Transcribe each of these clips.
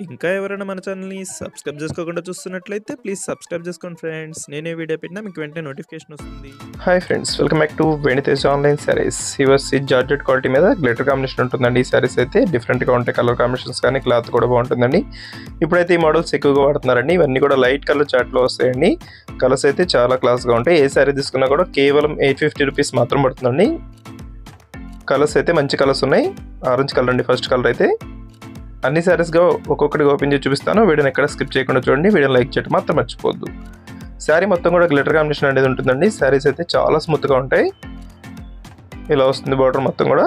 ఇంకా ఎవరైనా మన ఛానల్‌ని సబ్స్క్రైబ్ చేసుకోకుండా చూస్తున్నట్లయితే ప్లీజ్ సబ్స్క్రైబ్ చేసుకోండి ఫ్రెండ్స్. నేనే వీడియో పెట్టినా మీకు వెంటనే నోటిఫికేషన్ వస్తుంది. Hi friends, welcome back to వెను తేజ ఆన్లైన్ సారీస్. ఈ జార్జెట్ క్వాలిటీ మీద గ్లిటర్ కాంబినేషన్ ఉంటుందండి. ఈ సారీస్ అయితే డిఫరెంట్గా ఉంటాయి, కలర్ కాంబినేషన్స్ కానీ క్లాత్ కూడా బాగుంటుందండి. ఇప్పుడైతే ఈ మోడల్స్ ఎక్కువగా వాడుతున్నారండి. ఇవన్నీ కూడా లైట్ కలర్ చార్ట్లో వస్తాయండి. కలర్స్ అయితే చాలా క్లాస్గా ఉంటాయి. ఏ సారీ తీసుకున్నా కూడా కేవలం 850 రూపీస్ మాత్రం పడుతుందండి. కలర్స్ అయితే మంచి కలర్స్ ఉన్నాయి. ఆరెంజ్ కలర్ అండి ఫస్ట్ కలర్ అయితే. అన్ని సారీస్గా ఒక్కొక్కటి ఓపెన్ చేసి చూపిస్తాను. వీడియోని ఎక్కడ స్కిప్ చేయకుండా చూడండి. వీడియోని లైక్ చేయడం మాత్రం మర్చిపోవద్దు. శారీ మొత్తం కూడా గ్లిటర్ కాంబినేషన్ అనేది ఉంటుందండి. శారీస్ అయితే చాలా స్మూత్గా ఉంటాయి. ఇలా వస్తుంది బార్డర్ మొత్తం కూడా.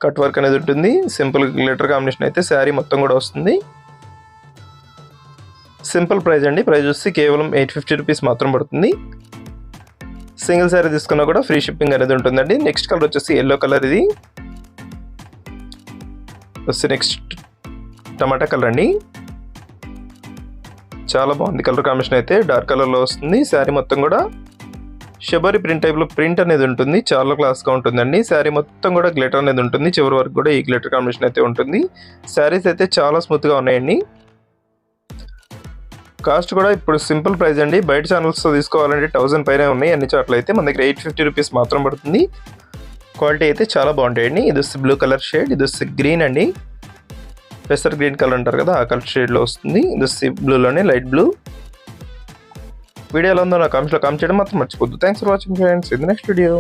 కట్ వర్క్ అనేది ఉంటుంది. సింపుల్ గ్లిటర్ కాంబినేషన్ అయితే శారీ మొత్తం కూడా వస్తుంది. సింపుల్ ప్రైస్ అండి. ప్రైస్ వచ్చి కేవలం 850 రూపీస్ మాత్రం పడుతుంది. సింగిల్ శారీ తీసుకున్నా కూడా ఫ్రీ షిప్పింగ్ అనేది ఉంటుందండి. నెక్స్ట్ కలర్ వచ్చేసి ఎల్లో కలర్. ఇది నెక్స్ట్ టమాటా కలర్ అండి. చాలా బాగుంది కలర్ కాంబినేషన్ అయితే. డార్క్ కలర్లో వస్తుంది. శారీ మొత్తం కూడా షబరి ప్రింట్ టైప్లో ప్రింట్ అనేది ఉంటుంది. చాలా క్లాస్గా ఉంటుందండి. శారీ మొత్తం కూడా గ్లిటర్ అనేది ఉంటుంది. చివరి వరకు కూడా ఈ గ్లిటర్ కాంబినేషన్ అయితే ఉంటుంది. శారీస్ అయితే చాలా స్మూత్గా ఉన్నాయండి. కాస్ట్ కూడా ఇప్పుడు సింపుల్ ప్రైస్ అండి. బయట ఛానల్స్తో తీసుకోవాలంటే 1000 పైన ఉన్నాయి. అన్ని చోట్ల అయితే మన దగ్గర 850 రూపీస్ మాత్రం పడుతుంది. క్వాలిటీ అయితే చాలా బాగుంటాయండి. ఇది వచ్చి బ్లూ కలర్ షేడ్, ఇది వచ్చి గ్రీన్ అండి. పెసర్ గ్రీన్ కలర్ అంటారు కదా, ఆ కలర్ షేడ్లో వస్తుంది. ఇది వచ్చి బ్లూలోనే లైట్ బ్లూ. వీడియో ఎలా ఉందో నా కామెంట్స్లో కామెంట్ చేయడం మాత్రం మర్చిపోద్దు. Thanks for watching friends. ఇది నెక్స్ట్ వీడియో.